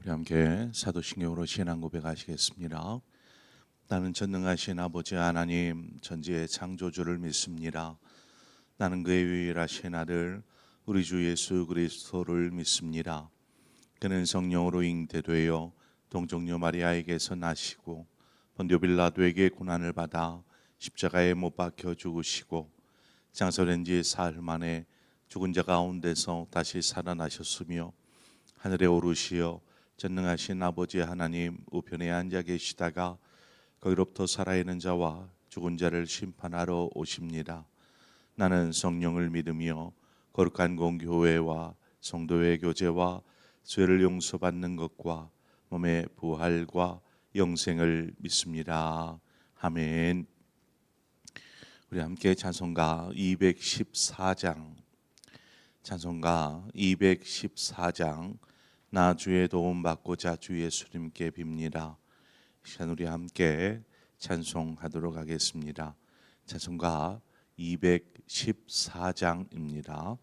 우리 함께 사도신경으로 신앙 고백하시겠습니다. 나는 전능하신 아버지 하나님 전지의 창조주를 믿습니다. 나는 그의 유일하신 아들 우리 주 예수 그리스도를 믿습니다. 그는 성령으로 잉태되어 동정녀 마리아에게서 나시고 본디오 빌라도에게 고난을 받아 십자가에 못 박혀 죽으시고 장사된 지 사흘 만에 죽은 자 가운데서 다시 살아나셨으며 하늘에 오르시어 전능하신 아버지 하나님 우편에 앉아 계시다가 거기로부터 살아있는 자와 죽은 자를 심판하러 오십니다. 나는 성령을 믿으며 거룩한 공교회와 성도의 교제와 죄를 용서받는 것과 몸의 부활과 영생을 믿습니다. 아멘. 우리 함께 찬송가 214장 찬송가 214장 나 주의 도움 받고자 주 예수님께 빕니다. 이 시간 우리 함께 찬송하도록 하겠습니다. 찬송가 214장입니다.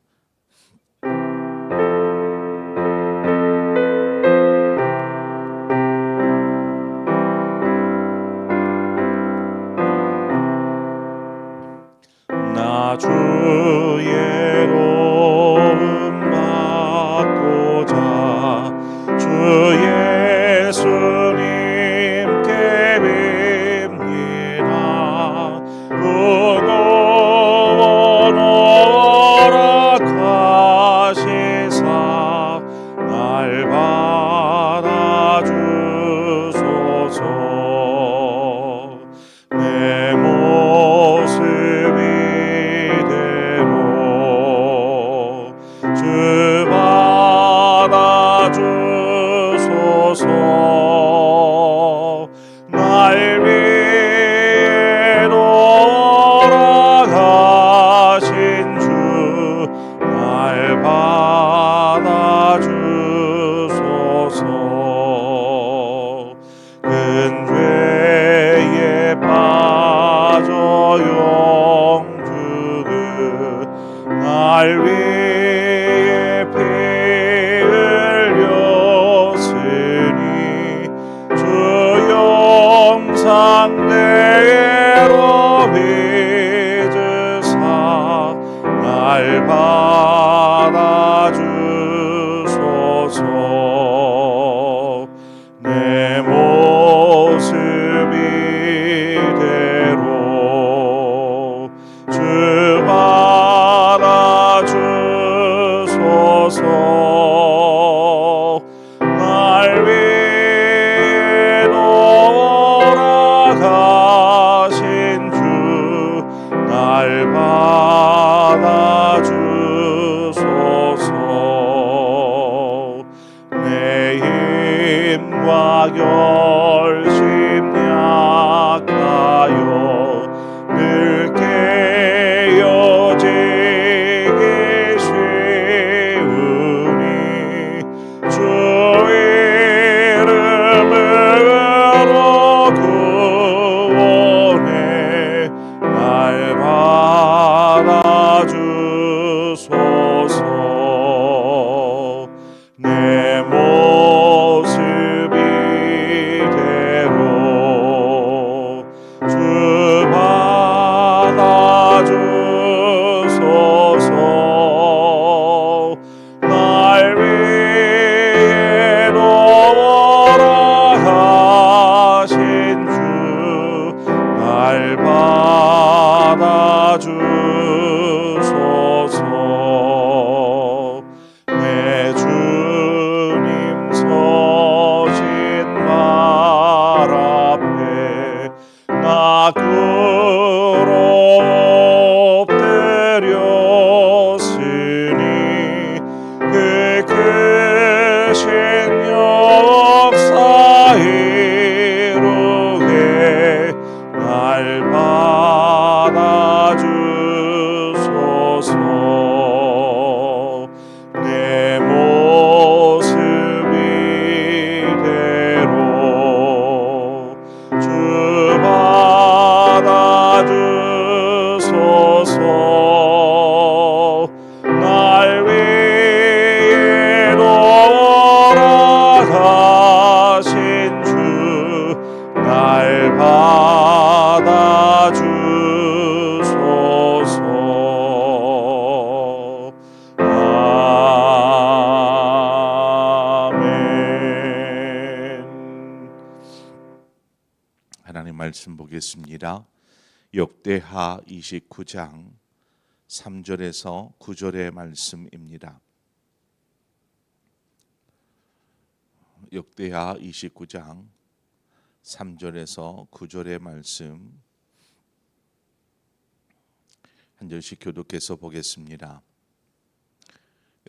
나 주의 도움 받고자 주 예수님께 빕니다. 무거운 허락하시사 날 받아주소서. 내 모습 이대로 주 받아주소서. 날 위해 돌아가신 주 날 받아주소서. 큰 죄에 빠져 영주그 날 위해 피 흘렸으니 주 영상대로 빚으사 날 받아주소서. 내 모습 이대로 주 받아주소서. 날 위해 돌아가신 주 날 받아주소서. 내 힘과 결심 약하여 늘 깨어지기 쉬우니 주 이름으로 구원해 날 받아주소서. 내 모습 이대로 주 받아주소서. 날 위해 돌아가신 주 날 받아주소서. 내 주님 서신 말 앞에 나 꿇어 엎드렸으니 그 크신 역사 이루게 날 받아주소서. 내 모습 이대로 주 받아주소서. 날 받아 주소서. 아멘. 하나님 말씀 보겠습니다. 역대하 29장 3절에서 9절의 말씀입니다. 역대하 29장 3절에서 9절의 말씀 한 절씩 교독해서 보겠습니다.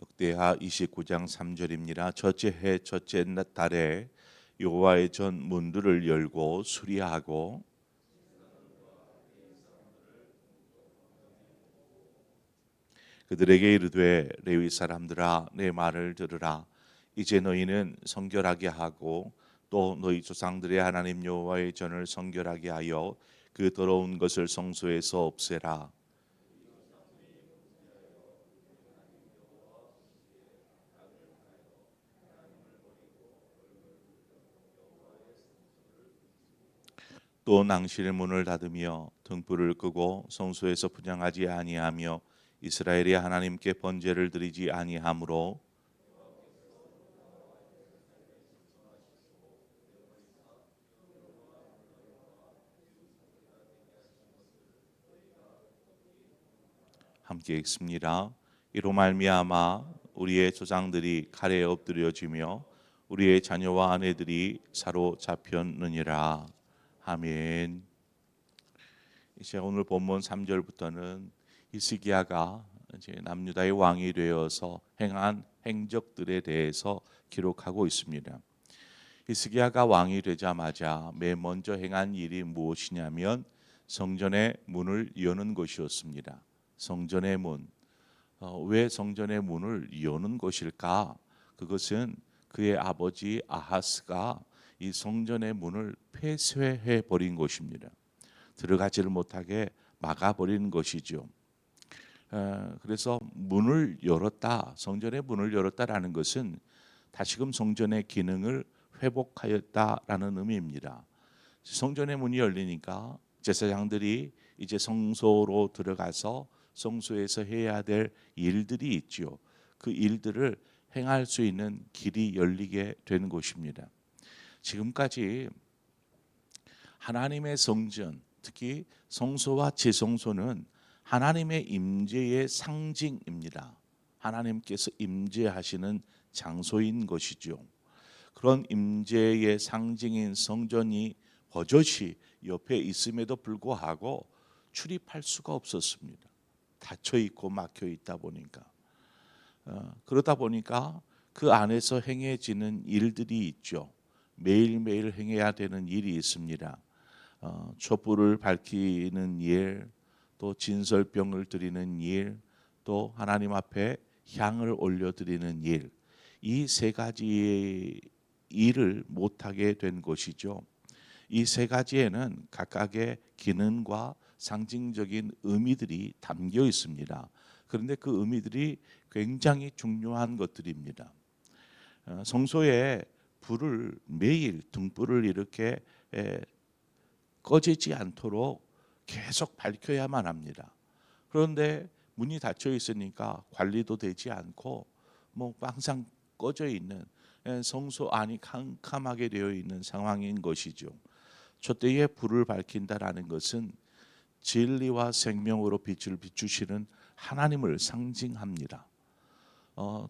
역대하 29장 3절입니다. 첫째 해 첫째 달에 여호와의 전 문들을 열고 수리하고 그들에게 이르되 레위 사람들아 내 말을 들으라. 이제 너희는 성결하게 하고 또 너희 조상들의 하나님 여호와의 전을 성결하게 하여 그 더러운 것을 성소에서 없애라. 또 낭실의 문을 닫으며 등불을 끄고 성소에서 분향하지 아니하며 이스라엘이 하나님께 번제를 드리지 아니하므로 함께 읽습니다. 이로 말미암아 우리의 조상들이 칼에 엎드려지며 우리의 자녀와 아내들이 사로잡혔느니라. 아멘. 이제 오늘 본문 3절부터는 히스기야가 이제 남유다의 왕이 되어서 행한 행적들에 대해서 기록하고 있습니다. 히스기야가 왕이 되자마자 맨 먼저 행한 일이 무엇이냐면 성전의 문을 여는 것이었습니다. 성전의 문. 왜 성전의 문을 여는 것일까? 그것은 그의 아버지 아하스가 이 성전의 문을 폐쇄해 버린 것입니다. 들어가지를 못하게 막아버린 것이죠. 그래서 문을 열었다, 성전의 문을 열었다라는 것은 다시금 성전의 기능을 회복하였다라는 의미입니다. 성전의 문이 열리니까 제사장들이 이제 성소로 들어가서 성소에서 해야 될 일들이 있죠. 그 일들을 행할 수 있는 길이 열리게 되는 것입니다. 지금까지 하나님의 성전, 특히 성소와 지성소는 하나님의 임재의 상징입니다. 하나님께서 임재하시는 장소인 것이죠. 그런 임재의 상징인 성전이 버젓이 옆에 있음에도 불구하고 출입할 수가 없었습니다. 닫혀 있고 막혀 있다 보니까 그러다 보니까 그 안에서 행해지는 일들이 있죠. 매일매일 행해야 되는 일이 있습니다. 촛불을 밝히는 일, 또 진설병을 드리는 일, 또 하나님 앞에 향을 올려드리는 일, 이 세 가지의 일을 못하게 된 것이죠. 이 세 가지에는 각각의 기능과 상징적인 의미들이 담겨 있습니다. 그런데 그 의미들이 굉장히 중요한 것들입니다. 성소에 불을 매일 등불을 이렇게 꺼지지 않도록 계속 밝혀야만 합니다. 그런데 문이 닫혀 있으니까 관리도 되지 않고 항상 꺼져 있는 성소 안이 캄캄하게 되어 있는 상황인 것이죠. 촛대에 불을 밝힌다라는 것은 진리와 생명으로 빛을 비추시는 하나님을 상징합니다.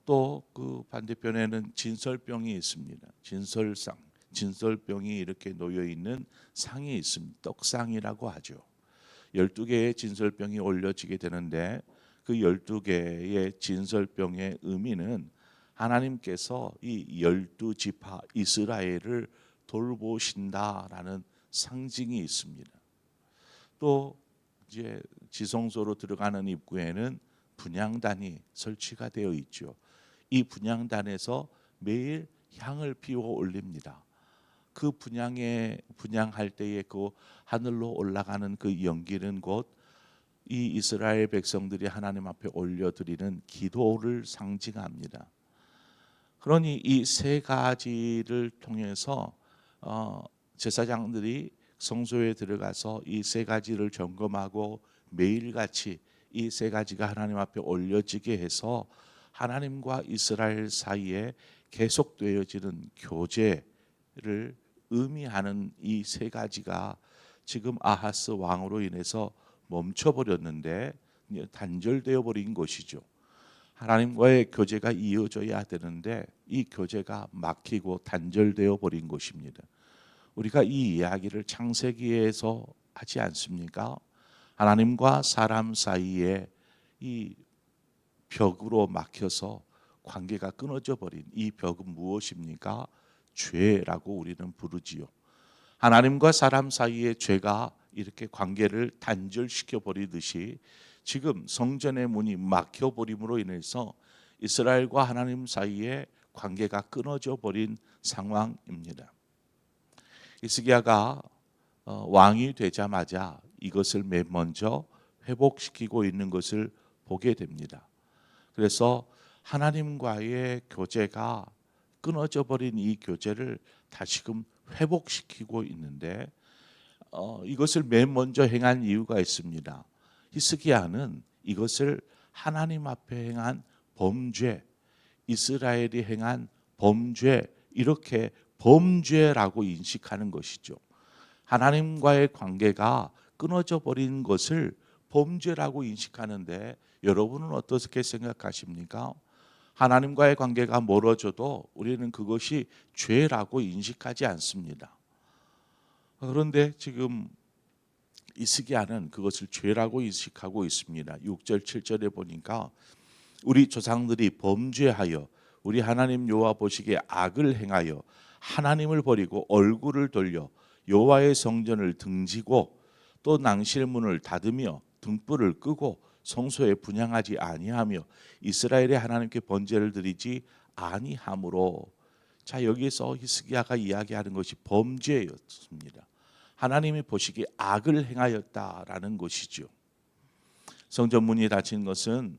또 그 반대편에는 진설병이 있습니다. 진설상, 진설병이 이렇게 놓여 있는 상이 있습니다. 떡상이라고 하죠. 12개의 진설병이 올려지게 되는데 그 12개의 진설병의 의미는 하나님께서 이 12지파 이스라엘을 돌보신다라는 상징이 있습니다. 또 이제 지성소로 들어가는 입구에는 분향단이 설치가 되어 있죠. 이 분향단에서 매일 향을 피워 올립니다. 그 분향할 때에 그 하늘로 올라가는 그 연기는 곧 이 이스라엘 백성들이 하나님 앞에 올려드리는 기도를 상징합니다. 그러니 이 세 가지를 통해서 제사장들이 성소에 들어가서 이 세 가지를 점검하고 매일같이 이 세 가지가 하나님 앞에 올려지게 해서 하나님과 이스라엘 사이에 계속되어지는 교제를 의미하는 이 세 가지가 지금 아하스 왕으로 인해서 멈춰버렸는데 단절되어 버린 것이죠. 하나님과의 교제가 이어져야 되는데 이 교제가 막히고 단절되어 버린 것입니다. 우리가 이 이야기를 창세기에서 하지 않습니까? 하나님과 사람 사이에 이 벽으로 막혀서 관계가 끊어져 버린 이 벽은 무엇입니까? 죄라고 우리는 부르지요. 하나님과 사람 사이의 죄가 이렇게 관계를 단절시켜 버리듯이 지금 성전의 문이 막혀 버림으로 인해서 이스라엘과 하나님 사이에 관계가 끊어져 버린 상황입니다. 히스기야가 왕이 되자마자 이것을 맨 먼저 회복시키고 있는 것을 보게 됩니다. 그래서 하나님과의 교제가 끊어져 버린 이 교제를 다시금 회복시키고 있는데 이것을 맨 먼저 행한 이유가 있습니다. 히스기야는 이것을 하나님 앞에 행한 범죄, 이스라엘이 행한 범죄, 이렇게 범죄라고 인식하는 것이죠. 하나님과의 관계가 끊어져 버린 것을 범죄라고 인식하는데 여러분은 어떻게 생각하십니까? 하나님과의 관계가 멀어져도 우리는 그것이 죄라고 인식하지 않습니다. 그런데 지금 히스기야는 그것을 죄라고 인식하고 있습니다. 6절 7절에 보니까 우리 조상들이 범죄하여 우리 하나님 여호와 보시기에 악을 행하여 하나님을 버리고 얼굴을 돌려 여호와의 성전을 등지고 또 낭실문을 닫으며 등불을 끄고 성소에 분향하지 아니하며 이스라엘의 하나님께 번제를 드리지 아니하므로. 자, 여기서 히스기야가 이야기하는 것이 범죄였습니다. 하나님이 보시기에 악을 행하였다라는 것이죠. 성전 문이 닫힌 것은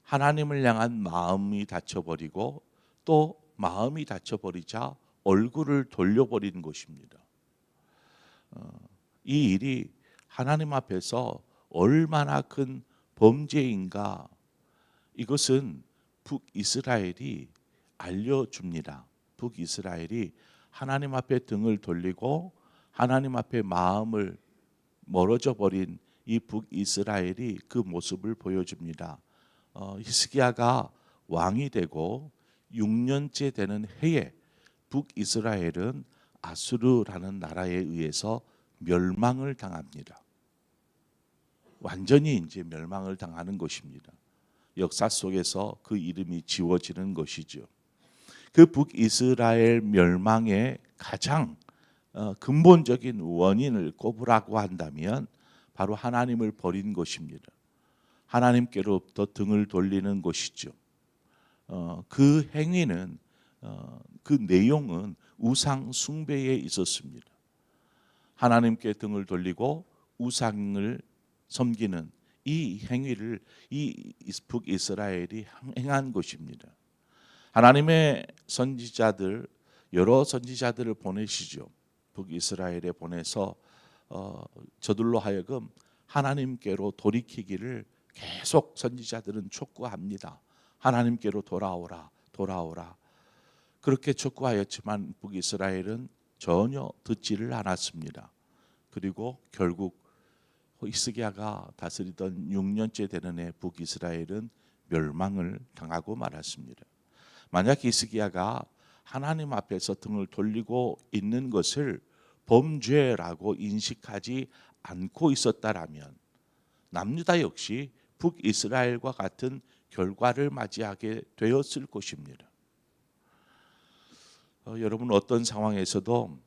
하나님을 향한 마음이 닫혀버리고 또 마음이 닫혀버리자 얼굴을 돌려버리는 것입니다. 이 일이 하나님 앞에서 얼마나 큰 범죄인가, 이것은 북이스라엘이 알려줍니다. 북이스라엘이 하나님 앞에 등을 돌리고 하나님 앞에 마음을 멀어져 버린 이 북이스라엘이 그 모습을 보여줍니다. 히스기야가 왕이 되고 6년째 되는 해에 북이스라엘은 아수르라는 나라에 의해서 멸망을 당합니다. 완전히 이제 멸망을 당하는 것입니다. 역사 속에서 그 이름이 지워지는 것이죠. 그 북이스라엘 멸망의 가장 근본적인 원인을 꼽으라고 한다면 바로 하나님을 버린 것입니다. 하나님께로부터 등을 돌리는 것이죠. 그 행위는 그 내용은 우상 숭배에 있었습니다. 하나님께 등을 돌리고 우상을 섬기는 이 행위를 이 북이스라엘이 행한 것입니다. 하나님의 선지자들, 여러 선지자들을 보내시죠. 북이스라엘에 보내서 저들로 하여금 하나님께로 돌이키기를 계속 선지자들은 촉구합니다. 하나님께로 돌아오라, 돌아오라. 그렇게 촉구하였지만 북이스라엘은 전혀 듣지를 않았습니다. 그리고 결국 히스기야가 다스리던 6년째 되는 해 북이스라엘은 멸망을 당하고 말았습니다. 만약 히스기야가 하나님 앞에서 등을 돌리고 있는 것을 범죄라고 인식하지 않고 있었다라면 남유다 역시 북이스라엘과 같은 결과를 맞이하게 되었을 것입니다. 여러분, 어떤 상황에서도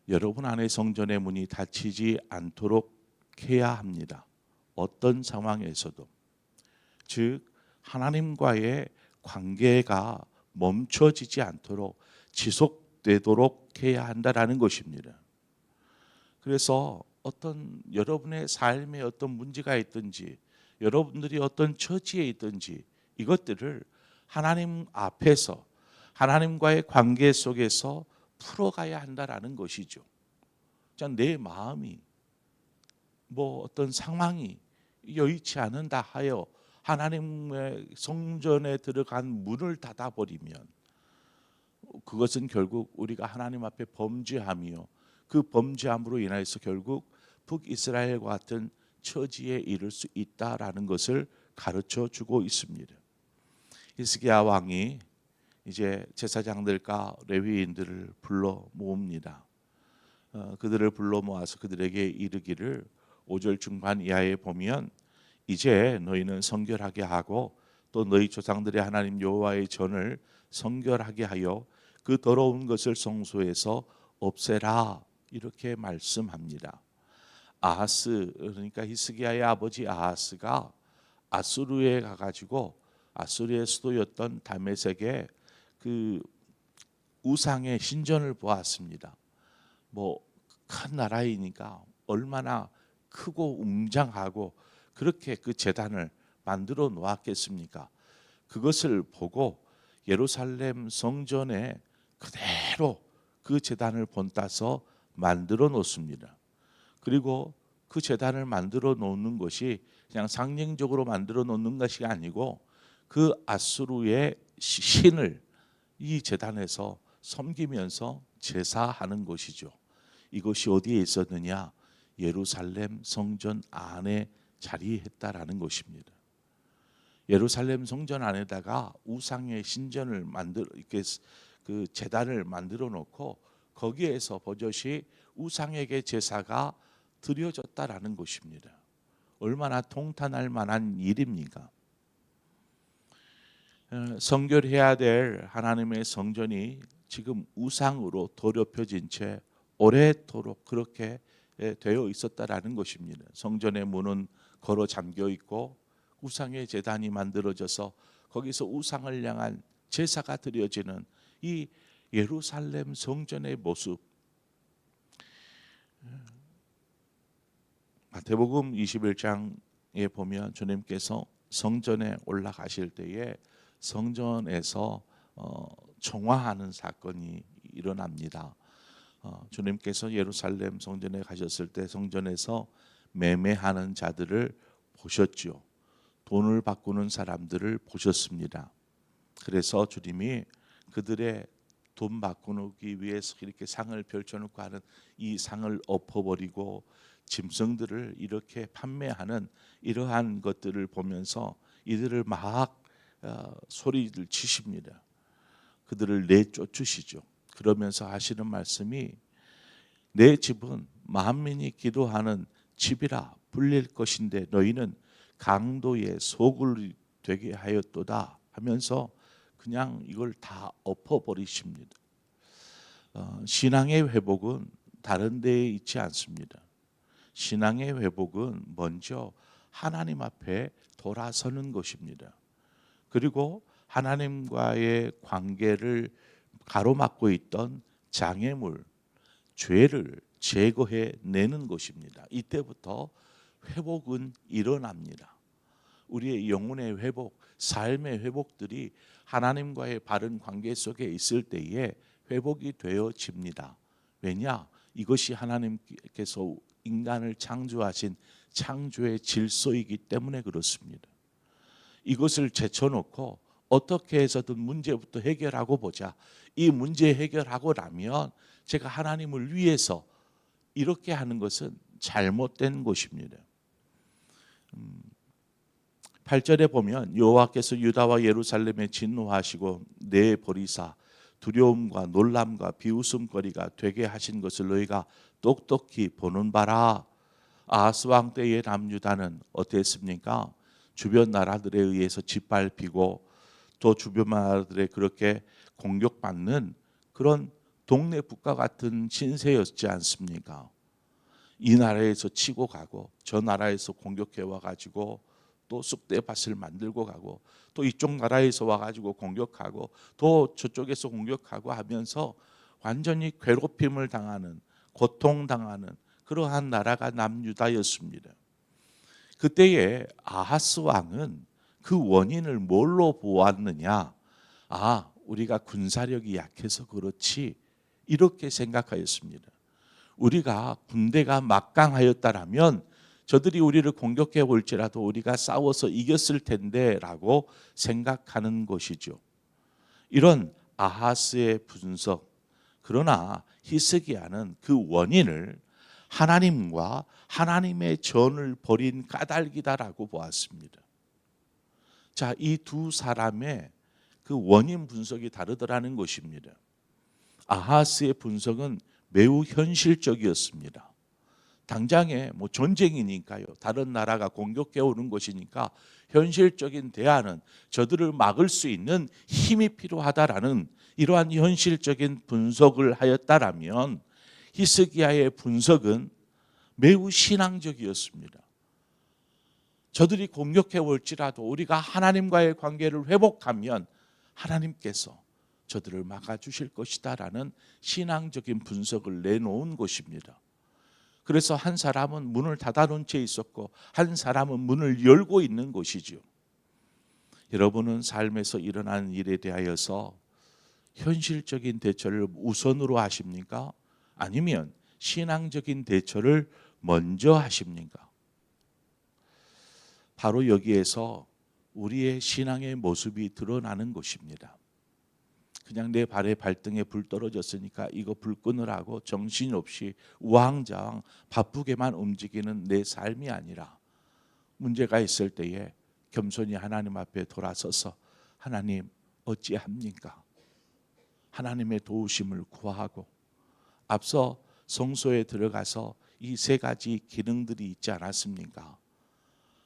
여러분 안에 성전의 문이 닫히지 않도록 해야 합니다. 어떤 상황에서도. 즉 하나님과의 관계가 멈춰지지 않도록 지속되도록 해야 한다라는 것입니다. 그래서 어떤 여러분의 삶에 어떤 문제가 있든지 여러분들이 어떤 처지에 있든지 이것들을 하나님 앞에서 하나님과의 관계 속에서 풀어가야 한다라는 것이죠. 각자 내 마음이 뭐 어떤 상황이 여의치 않는다 하여 하나님의 성전에 들어간 문을 닫아버리면 그것은 결국 우리가 하나님 앞에 범죄함이요, 그 범죄함으로 인하여서 결국 북이스라엘과 같은 처지에 이를 수 있다라는 것을 가르쳐 주고 있습니다. 히스기야 왕이 이제 제사장들과 레위인들을 불러 모읍니다. 그들을 불러 모아서 그들에게 이르기를 5절 중반 이하에 보면 이제 너희는 성결하게 하고 또 너희 조상들의 하나님 여호와의 전을 성결하게 하여 그 더러운 것을 성소에서 없애라, 이렇게 말씀합니다. 아하스, 그러니까 히스기야의 아버지 아하스가 아수르에 가가지고 아수르의 수도였던 다메섹에 그 우상의 신전을 보았습니다. 뭐 큰 나라이니까 얼마나 크고 웅장하고 그렇게 그 제단을 만들어 놓았겠습니까? 그것을 보고 예루살렘 성전에 그대로 그 제단을 본따서 만들어 놓습니다. 그리고 그 제단을 만들어 놓는 것이 그냥 상징적으로 만들어 놓는 것이 아니고 그 아수르의 신을 이 제단에서 섬기면서 제사하는 것이죠. 이것이 어디에 있었느냐? 예루살렘 성전 안에 자리했다라는 것입니다. 예루살렘 성전 안에다가 우상의 신전을 만들어 이렇게 그 제단을 만들어 놓고 거기에서 버젓이 우상에게 제사가 드려졌다라는 것입니다. 얼마나 통탄할 만한 일입니까? 성결해야 될 하나님의 성전이 지금 우상으로 더럽혀진 채 오래도록 그렇게 되어 있었다라는 것입니다. 성전의 문은 걸어 잠겨 있고 우상의 제단이 만들어져서 거기서 우상을 향한 제사가 드려지는 이 예루살렘 성전의 모습. 마태복음 21장에 보면 주님께서 성전에 올라가실 때에 성전에서 정화하는 사건이 일어납니다. 주님께서 예루살렘 성전에 가셨을 때 성전에서 매매하는 자들을 보셨죠. 돈을 바꾸는 사람들을 보셨습니다. 그래서 주님이 그들의 돈 바꾸기 위해서 이렇게 상을 펼쳐놓고 하는 이 상을 엎어버리고 짐승들을 이렇게 판매하는 이러한 것들을 보면서 이들을 막 소리를 치십니다. 그들을 내쫓으시죠. 그러면서 하시는 말씀이 내 집은 만민이 기도하는 집이라 불릴 것인데 너희는 강도의 소굴이 되게 하였도다 하면서 그냥 이걸 다 엎어버리십니다. 신앙의 회복은 다른 데에 있지 않습니다. 신앙의 회복은 먼저 하나님 앞에 돌아서는 것입니다. 그리고 하나님과의 관계를 가로막고 있던 장애물, 죄를 제거해 내는 것입니다. 이때부터 회복은 일어납니다. 우리의 영혼의 회복, 삶의 회복들이 하나님과의 바른 관계 속에 있을 때에 회복이 되어집니다. 왜냐? 이것이 하나님께서 인간을 창조하신 창조의 질서이기 때문에 그렇습니다. 이것을 제쳐놓고 어떻게 해서든 문제부터 해결하고 보자. 이 문제 해결하고 나면 제가 하나님을 위해서 이렇게 하는 것은 잘못된 것입니다. 8절에 보면 여호와께서 유다와 예루살렘에 진노하시고 내버리사 두려움과 놀람과 비웃음거리가 되게 하신 것을 너희가 똑똑히 보는 바라. 아하스 왕 때의 남유다는 어땠습니까? 주변 나라들에 의해서 짓밟히고 또 주변 나라들에 그렇게 공격받는 그런 동네 북과 같은 신세였지 않습니까? 이 나라에서 치고 가고 저 나라에서 공격해 와가지고 또 쑥대밭을 만들고 가고 또 이쪽 나라에서 와가지고 공격하고 또 저쪽에서 공격하고 하면서 완전히 괴롭힘을 당하는, 고통당하는 그러한 나라가 남유다였습니다. 그때에 아하스 왕은 그 원인을 뭘로 보았느냐? 우리가 군사력이 약해서 그렇지, 이렇게 생각하였습니다. 우리가 군대가 막강하였다라면 저들이 우리를 공격해 올지라도 우리가 싸워서 이겼을 텐데라고 생각하는 것이죠. 이런 아하스의 분석, 그러나 히스기야는 그 원인을 하나님과 하나님의 전을 벌인 까닭이다라고 보았습니다. 자, 이 두 사람의 그 원인 분석이 다르더라는 것입니다. 아하스의 분석은 매우 현실적이었습니다. 당장에 전쟁이니까요. 다른 나라가 공격해 오는 것이니까 현실적인 대안은 저들을 막을 수 있는 힘이 필요하다라는 이러한 현실적인 분석을 하였다라면 히스기야의 분석은 매우 신앙적이었습니다. 저들이 공격해 올지라도 우리가 하나님과의 관계를 회복하면 하나님께서 저들을 막아주실 것이다라는 신앙적인 분석을 내놓은 것입니다. 그래서 한 사람은 문을 닫아놓은 채 있었고 한 사람은 문을 열고 있는 것이죠. 여러분은 삶에서 일어나는 일에 대하여서 현실적인 대처를 우선으로 하십니까? 아니면 신앙적인 대처를 먼저 하십니까? 바로 여기에서 우리의 신앙의 모습이 드러나는 것입니다. 그냥 내 발에 발등에 불 떨어졌으니까 이거 불 끄느라고 정신없이 우왕좌왕 바쁘게만 움직이는 내 삶이 아니라 문제가 있을 때에 겸손히 하나님 앞에 돌아서서 하나님 어찌합니까? 하나님의 도우심을 구하고 앞서 성소에 들어가서 이 세 가지 기능들이 있지 않았습니까?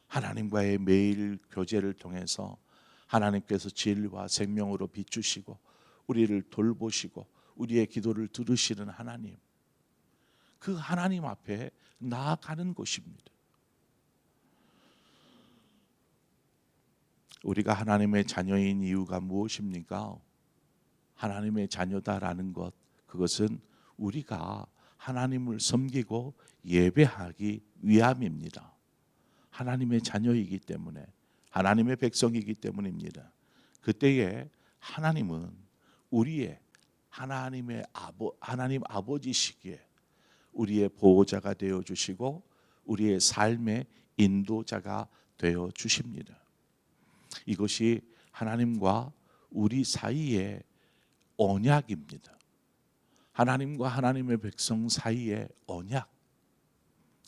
하나님과의 매일 교제를 통해서 하나님께서 진리와 생명으로 비추시고 우리를 돌보시고 우리의 기도를 들으시는 하나님, 그 하나님 앞에 나아가는 것입니다. 우리가 하나님의 자녀인 이유가 무엇입니까? 하나님의 자녀다라는 것, 그것은 우리가 하나님을 섬기고 예배하기 위함입니다. 하나님의 자녀이기 때문에, 하나님의 백성이기 때문입니다. 그때에 하나님은 우리의 하나님 아버지시기에 우리의 보호자가 되어 주시고 우리의 삶의 인도자가 되어 주십니다. 이것이 하나님과 우리 사이의 언약입니다. 하나님과 하나님의 백성 사이의 언약.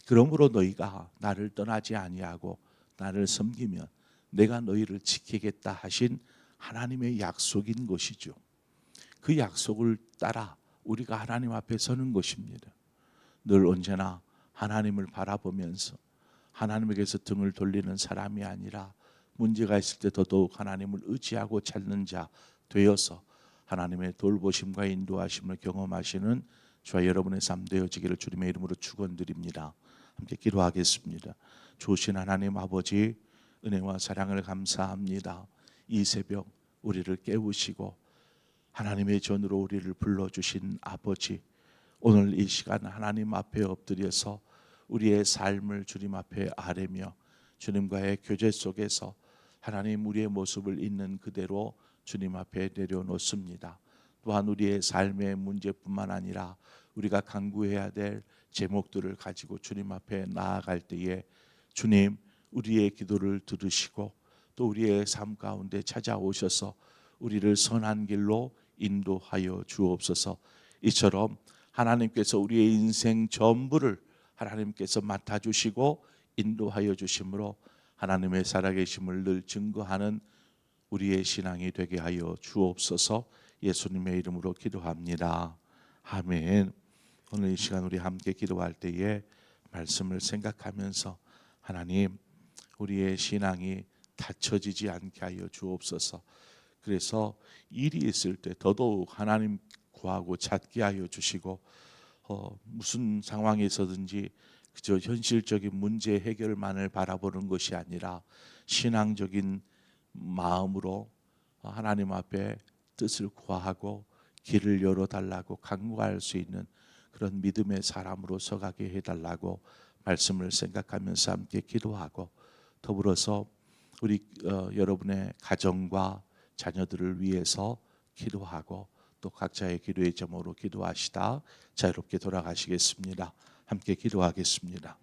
그러므로 너희가 나를 떠나지 아니하고 나를 섬기면 내가 너희를 지키겠다 하신 하나님의 약속인 것이죠. 그 약속을 따라 우리가 하나님 앞에 서는 것입니다. 늘 언제나 하나님을 바라보면서 하나님에게서 등을 돌리는 사람이 아니라 문제가 있을 때 더더욱 하나님을 의지하고 찾는 자 되어서 하나님의 돌보심과 인도하심을 경험하시는 저와 여러분의 삶 되어지기를 주님의 이름으로 축원드립니다. 함께 기도하겠습니다. 좋으신 하나님 아버지, 은혜와 사랑을 감사합니다. 이 새벽 우리를 깨우시고 하나님의 전으로 우리를 불러주신 아버지, 오늘 이 시간 하나님 앞에 엎드려서 우리의 삶을 주님 앞에 아뢰며 주님과의 교제 속에서 하나님 우리의 모습을 있는 그대로 주님 앞에 내려놓습니다. 또한 우리의 삶의 문제뿐만 아니라 우리가 간구해야 될 제목들을 가지고 주님 앞에 나아갈 때에 주님 우리의 기도를 들으시고 또 우리의 삶 가운데 찾아오셔서 우리를 선한 길로 인도하여 주옵소서. 이처럼 하나님께서 우리의 인생 전부를 하나님께서 맡아주시고 인도하여 주심으로 하나님의 살아계심을 늘 증거하는 우리의 신앙이 되게 하여 주옵소서. 예수님의 이름으로 기도합니다. 아멘. 오늘 이 시간 우리 함께 기도할 때에 말씀을 생각하면서 하나님 우리의 신앙이 닫혀지지 않게 하여 주옵소서. 그래서 일이 있을 때 더더욱 하나님 구하고 찾게 하여 주시고 무슨 상황에서든지 그저 현실적인 문제 해결만을 바라보는 것이 아니라 신앙적인 마음으로 하나님 앞에 뜻을 구하고 길을 열어달라고 간구할 수 있는 그런 믿음의 사람으로 서가게 해달라고 말씀을 생각하면서 함께 기도하고 더불어서 우리 여러분의 가정과 자녀들을 위해서 기도하고 또 각자의 기도의 제목으로 기도하시다 자유롭게 돌아가시겠습니다. 함께 기도하겠습니다.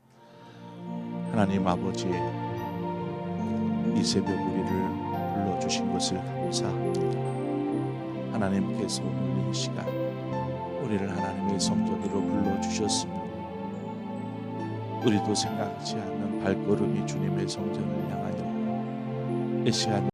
하나님 아버지, 이 새벽 우리를 불러주신 것을 감사합니다. 하나님께서 오늘 이 시간 우리를 하나님의 성전으로 불러주셨습니다. 우리도 생각지 않는 발걸음이 주님의 성전을 향하여 이 시간